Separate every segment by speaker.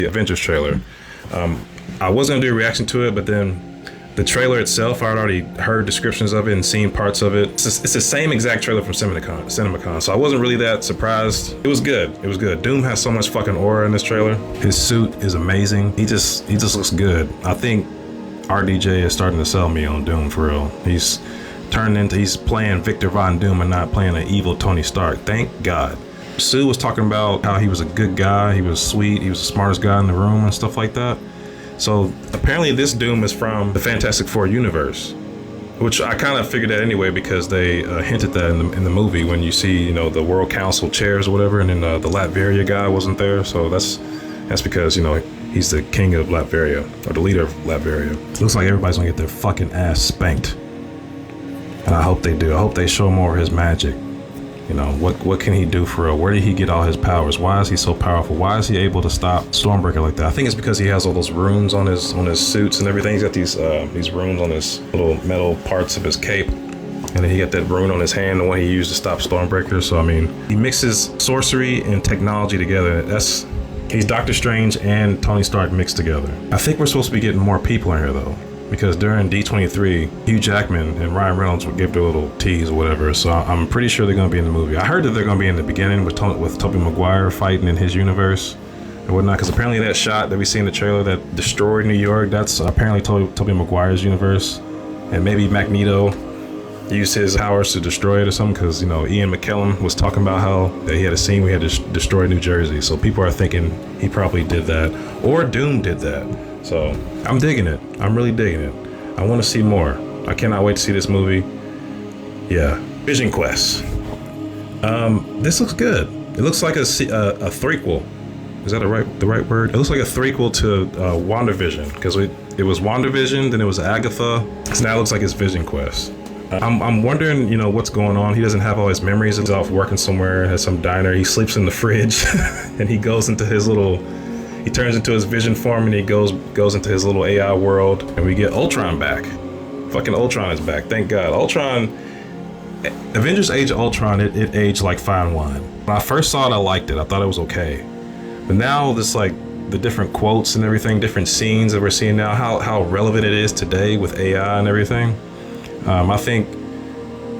Speaker 1: the Avengers trailer. I was gonna do a reaction to it, but then the trailer itself, I had already heard descriptions of it and seen parts of it. It's the same exact trailer from CinemaCon, so I wasn't really that surprised. It was good. It was good. Doom has so much fucking aura in this trailer. His suit is amazing. He just looks good. I think RDJ is starting to sell me on Doom for real. He's playing Victor Von Doom and not playing an evil Tony Stark. Thank God. Sue was talking about how he was a good guy, he was sweet, he was the smartest guy in the room and stuff like that. So apparently this Doom is from the Fantastic Four universe, which I kind of figured that anyway because they hinted that in the movie when you see, you know, the World Council chairs or whatever, and then the Latveria guy wasn't there. So that's because, you know, he's the king of Latveria, or the leader of Latveria. It looks like everybody's gonna get their fucking ass spanked, and I hope they do. I hope they show more of his magic. You know, what can he do for real? Where did he get all his powers? Why is he so powerful? Why is he able to stop Stormbreaker like that? I think it's because he has all those runes on his suits and everything. He's got these runes on his little metal parts of his cape. And then he got that rune on his hand, the one he used to stop Stormbreaker. So I mean, he mixes sorcery and technology together. He's Doctor Strange and Tony Stark mixed together. I think we're supposed to be getting more people in here though, because during D23, Hugh Jackman and Ryan Reynolds gave their little tease or whatever, so I'm pretty sure they're going to be in the movie. I heard that they're going to be in the beginning with Tobey Maguire fighting in his universe and whatnot, because apparently that shot that we see in the trailer that destroyed New York, that's apparently Tobey Maguire's universe, and maybe Magneto used his powers to destroy it or something, because, you know, Ian McKellen was talking about how that he had a scene where he had to destroy New Jersey, so people are thinking he probably did that, or Doom did that. So I'm digging it. I'm really digging it. I want to see more. I cannot wait to see this movie. Yeah, Vision Quest. This looks good. It looks like a threequel. Is that the right word? It looks like a threequel to WandaVision, because it was WandaVision, then it was Agatha. So now it looks like it's Vision Quest. I'm wondering, you know, what's going on. He doesn't have all his memories. He's off working somewhere, has some diner. He sleeps in the fridge, and he goes into his little. He turns into his vision form and he goes into his little AI world, and we get Ultron back. Fucking Ultron is back, thank God. Ultron, Avengers Age of Ultron, it aged like fine wine. When I first saw it, I liked it. I thought it was okay. But now this, like, the different quotes and everything, different scenes that we're seeing now, how relevant it is today with AI and everything. I think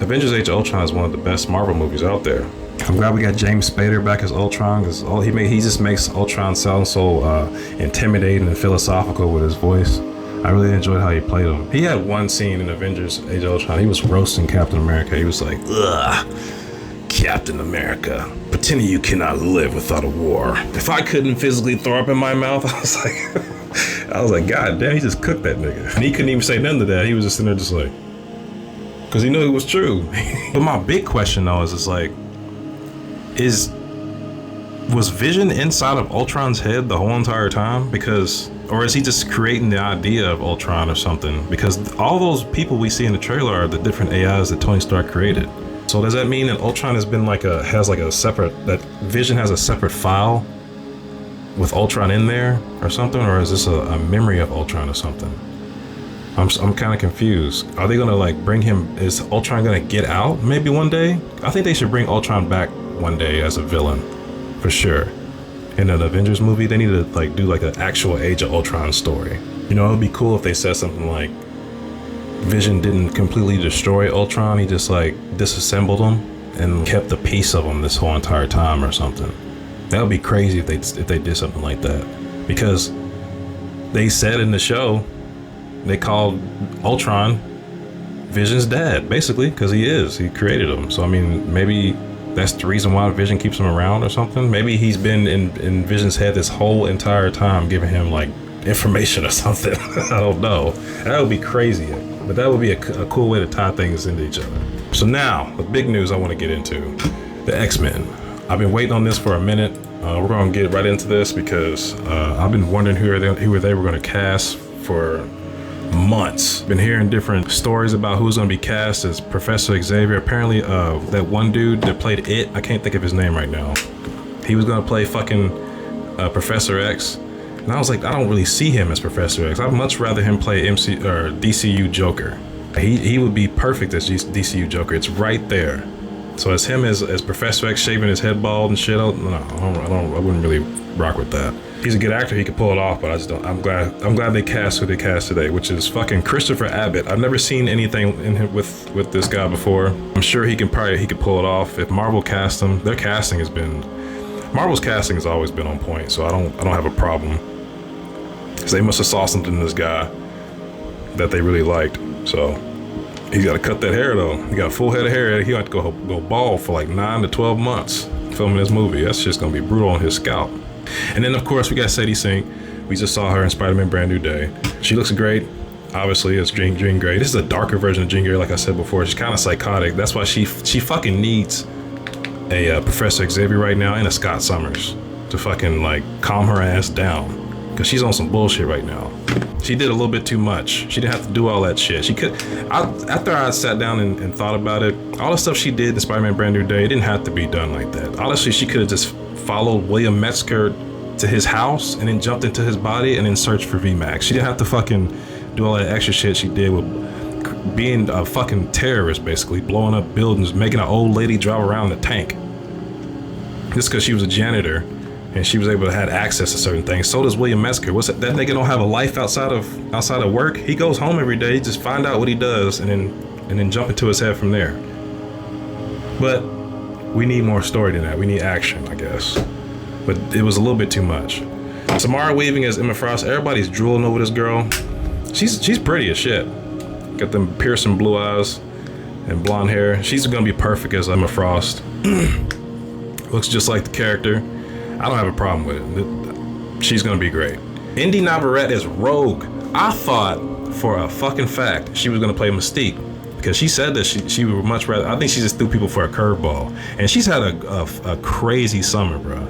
Speaker 1: Avengers Age of Ultron is one of the best Marvel movies out there. I'm glad we got James Spader back as Ultron, because he just makes Ultron sound so intimidating and philosophical with his voice. I really enjoyed how he played him. He had one scene in Avengers Age of Ultron. He was roasting Captain America. He was like, "Ugh, Captain America, pretending you cannot live without a war." If I couldn't physically throw up in my mouth, I was like, God damn, he just cooked that nigga. And he couldn't even say nothing to that. He was just sitting there just like, because he knew it was true. But my big question though is like, was Vision inside of Ultron's head the whole entire time? Or is he just creating the idea of Ultron or something? Because all those people we see in the trailer are the different AIs that Tony Stark created. So does that mean that Ultron has been that Vision has a separate file with Ultron in there or something? Or is this a memory of Ultron or something? I'm kind of confused. Are they gonna like bring him? Is Ultron gonna get out maybe one day? I think they should bring Ultron back one day as a villain, for sure. In an Avengers movie, they need to like do like an actual Age of Ultron story. You know, it would be cool if they said something like Vision didn't completely destroy Ultron, he just like disassembled him and kept the piece of him this whole entire time or something. That would be crazy if they did something like that, because they said in the show they called Ultron Vision's dad, basically, because he created him. So I mean, maybe that's the reason why Vision keeps him around or something. Maybe he's been in Vision's head this whole entire time, giving him like information or something. I don't know. That would be crazy, but that would be a cool way to tie things into each other. So now, the big news I want to get into, the X-Men. I've been waiting on this for a minute. We're going to get right into this because I've been wondering who they were going to cast for months. Been hearing different stories about who's going to be cast as Professor Xavier. Apparently that one dude that played It, I can't think of his name right now, he was going to play fucking Professor X, and I was like, I don't really see him as Professor X. I'd much rather him play DCU Joker. He would be perfect as DCU Joker. It's right there. So as him as Professor X shaving his head bald and shit, I wouldn't really rock with that. he's a good actor. He could pull it off, but I just don't. I'm glad they cast who they cast today, which is fucking Christopher Abbott. I've never seen anything in him with this guy before. I'm sure he could pull it off. If Marvel cast him, Marvel's casting has always been on point, so I don't have a problem. Cause they must have saw something in this guy that they really liked. So he's got to cut that hair though. He got a full head of hair. He got to go bald for like 9 to 12 months filming this movie. That's just gonna be brutal on his scalp. And then of course we got Sadie Sink. We just saw her in Spider-Man Brand New Day. She looks great. Obviously it's Jean Grey. This is a darker version of Jean Grey, like I said before. She's kind of psychotic. That's why she fucking needs a Professor Xavier right now and a Scott Summers to fucking like calm her ass down. Cause she's on some bullshit right now. She did a little bit too much. She didn't have to do all that shit. She could, after I sat down and thought about it, all the stuff she did in Spider-Man Brand New Day, it didn't have to be done like that. Honestly, she could have just followed William Metzger to his house and then jumped into his body and then searched for VMAX. She didn't have to fucking do all that extra shit she did with being a fucking terrorist, basically blowing up buildings, making an old lady drive around in a tank. Just because she was a janitor and she was able to have access to certain things. So does William Metzger. What's that nigga don't have a life outside of work? He goes home every day, just find out what he does and then jump into his head from there. But we need more story than that. We need action, I guess. But it was a little bit too much. Samara Weaving as Emma Frost. Everybody's drooling over this girl. She's pretty as shit. Got them piercing blue eyes and blonde hair. She's gonna be perfect as Emma Frost. Looks just like the character. I don't have a problem with it. She's gonna be great. Indy Navarrete is Rogue. I thought for a fucking fact she was gonna play Mystique because she said that she would much rather. I think she just threw people for a curveball, and she's had a crazy summer, bro.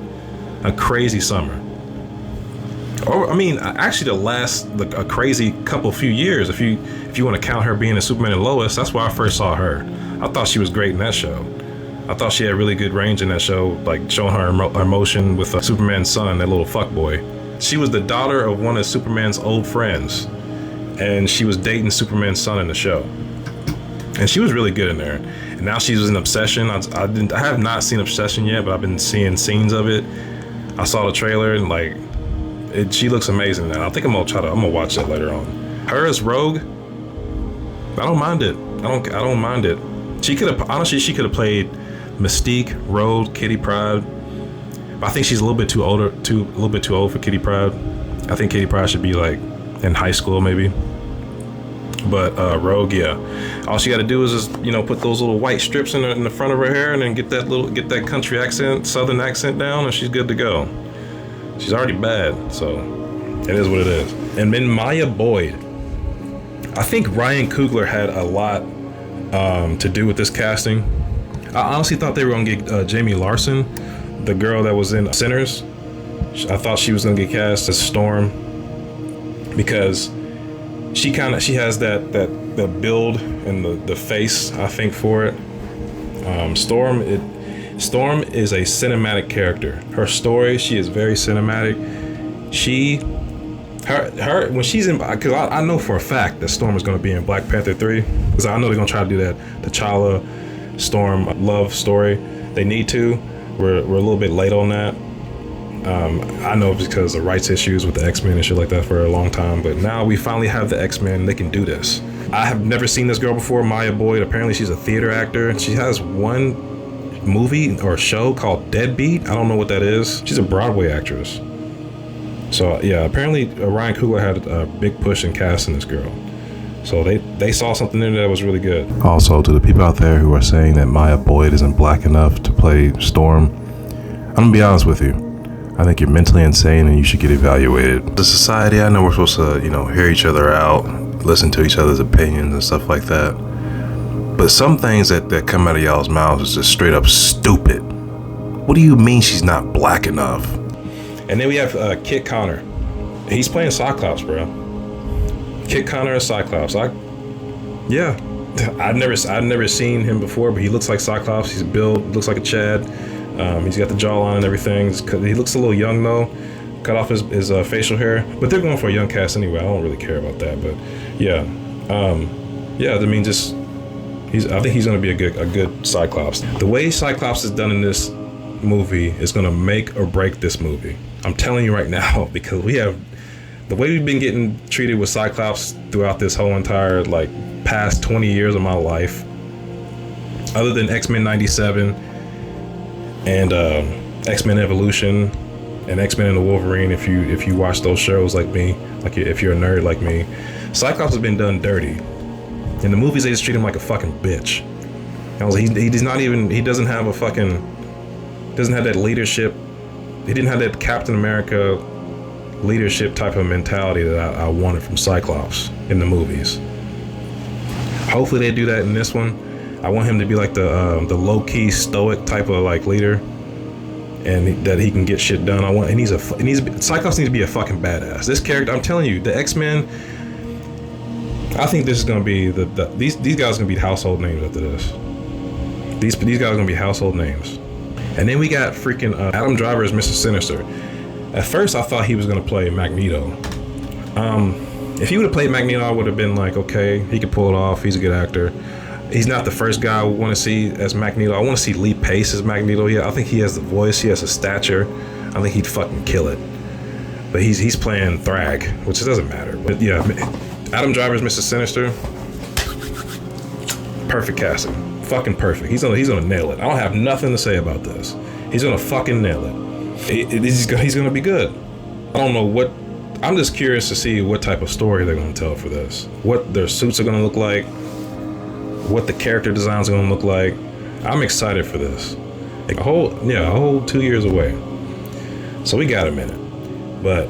Speaker 1: A crazy summer. Or I mean, actually, a crazy few years. If you want to count her being a Superman and Lois, that's where I first saw her. I thought she was great in that show. I thought she had really good range in that show, like showing her emotion with Superman's son, that little fuckboy. She was the daughter of one of Superman's old friends, and she was dating Superman's son in the show. And she was really good in there. And now she's in Obsession. I have not seen Obsession yet, but I've been seeing scenes of it. I saw the trailer and like, she looks amazing now. I think I'm gonna watch that later on. Her as Rogue, I don't mind it. I don't mind it. She could have played Mystique, Rogue, Kitty Pryde. But I think she's a little bit too old for Kitty Pryde. I think Kitty Pryde should be like in high school maybe. But Rogue, yeah. All she got to do is just put those little white strips in the front of her hair and then get that country accent, southern accent down, and she's good to go. She's already bad, so it is what it is. And then Maya Boyd. I think Ryan Coogler had a lot to do with this casting. I honestly thought they were gonna get Jamie Larson, the girl that was in Sinners. I thought she was gonna get cast as Storm because she has that build and the face, I think, for it. Storm is a cinematic character. Her story, she is very cinematic. Her when she's in, because I know for a fact that Storm is going to be in Black Panther 3, because I know they're going to try to do that T'Challa Storm love story. They need to. We're a little bit late on that. I know because of rights issues with the X-Men and shit like that for a long time, but now we finally have the X-Men. They can do this. I have never seen this girl before, Maya Boyd. Apparently she's a theater actor. She has one movie or show called Deadbeat. I don't know what that is. She's a Broadway actress. So yeah, apparently Ryan Coogler had a big push in casting this girl. So they saw something in there that was really good. Also, to the people out there who are saying that Maya Boyd isn't black enough to play Storm, I'm gonna be honest with you. I think you're mentally insane and you should get evaluated. The society, I know we're supposed to, hear each other out, listen to each other's opinions and stuff like that. But some things that come out of y'all's mouths is just straight up stupid. What do you mean she's not black enough? And then we have Kit Connor. He's playing Cyclops, bro. Kit Connor as Cyclops. I've never seen him before, but he looks like Cyclops. He's built, looks like a Chad. He's got the jawline and everything. He looks a little young though. Cut off his facial hair, but they're going for a young cast anyway. I don't really care about that, but yeah. I mean, I think he's going to be a good Cyclops. The way Cyclops is done in this movie is going to make or break this movie. I'm telling you right now, because we have the way we've been getting treated with Cyclops throughout this whole entire like past 20 years of my life, other than X-Men 97 and X-Men Evolution and X-Men and the Wolverine, if you watch those shows like me, like if you're a nerd like me, Cyclops has been done dirty. In the movies, they just treat him like a fucking bitch. He's not even, he doesn't have that leadership. He didn't have that Captain America leadership type of mentality that I wanted from Cyclops in the movies. Hopefully they do that in this one. I want him to be like the low-key stoic type of like leader, and that he can get shit done. Cyclops needs to be a fucking badass. This character, I'm telling you, the X-Men, I think this is gonna be these guys are gonna be household names after this. These guys are gonna be household names. And then we got freaking Adam Driver as Mr. Sinister. At first, I thought he was gonna play Magneto. If he would have played Magneto, I would have been like, okay, he could pull it off. He's a good actor. He's not the first guy I want to see as Magneto. I want to see Lee Pace as Magneto. Yeah, I think he has the voice. He has the stature. I think he'd fucking kill it. But he's playing Thrag, which doesn't matter. But yeah, Adam Driver's Mr. Sinister. Perfect casting. Fucking perfect. He's gonna nail it. I don't have nothing to say about this. He's gonna fucking nail it. He's gonna be good. I don't know what. I'm just curious to see what type of story they're gonna tell for this. What their suits are gonna look like. What the character designs are gonna look like. I'm excited for this. Like a whole 2 years away. So we got a minute. But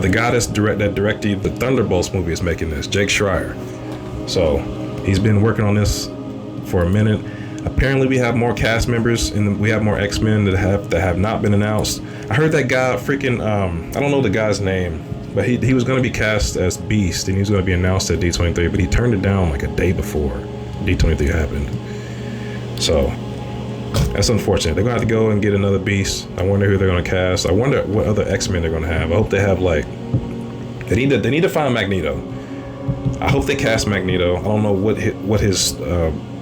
Speaker 1: the guy that directed the Thunderbolts movie is making this, Jake Schreier. So he's been working on this for a minute. Apparently we have more cast members and we have more X-Men that have not been announced. I heard that guy freaking I don't know the guy's name, but he was going to be cast as Beast and he was going to be announced at D23, but he turned it down like a day before D23 happened. So that's unfortunate. They're going to have to go and get another Beast. I wonder who they're going to cast. I wonder what other X-Men they're going to have. I hope they have like they need to find Magneto. I hope they cast Magneto. I don't know what his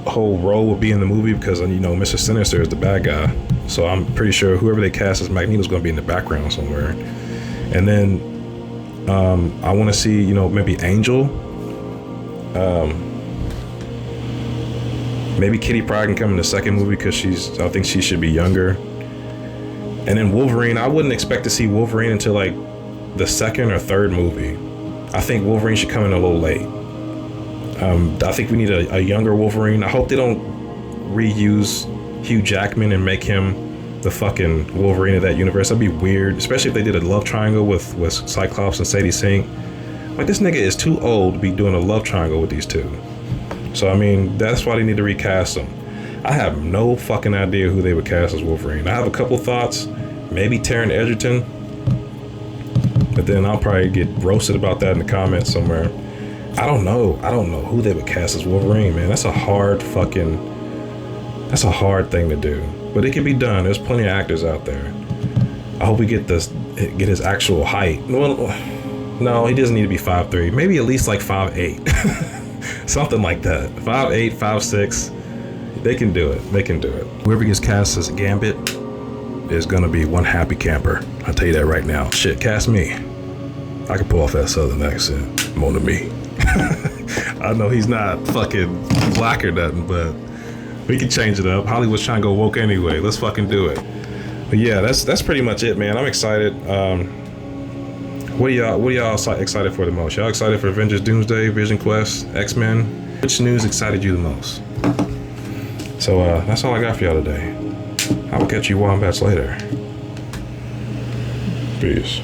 Speaker 1: whole role will be in the movie because Mr. Sinister is the bad guy. So I'm pretty sure whoever they cast as Magneto is going to be in the background somewhere. And then I want to see maybe Angel. Maybe Kitty Pryde can come in the second movie because I think she should be younger. And then Wolverine, I wouldn't expect to see Wolverine until like the second or third movie. I think Wolverine should come in a little late. I think we need a younger Wolverine. I hope they don't reuse Hugh Jackman and make him the fucking Wolverine of that universe. That'd be weird, especially if they did a love triangle with Cyclops and Sadie Sink. Like, this nigga is too old to be doing a love triangle with these two. So I mean, that's why they need to recast him. I have no fucking idea who they would cast as Wolverine. I have a couple thoughts. Maybe Taron Egerton. But then I'll probably get roasted about that in the comments somewhere. I don't know who they would cast as Wolverine, man. That's a hard thing to do. But it can be done. There's plenty of actors out there. I hope we get his actual height. Well, no, he doesn't need to be 5'3". Maybe at least like 5'8". Something like that. 5'8", 5'6". They can do it. Whoever gets cast as Gambit is gonna be one happy camper. I'll tell you that right now. Shit, cast me. I can pull off that southern accent. More than me. I know he's not fucking black or nothing, but we can change it up. Hollywood's trying to go woke anyway. Let's fucking do it. But yeah, that's pretty much it, man. I'm excited. What are y'all excited for the most? Y'all excited for Avengers Doomsday, Vision Quest, X-Men? Which news excited you the most? So that's all I got for y'all today. I will catch you wombats later. Peace.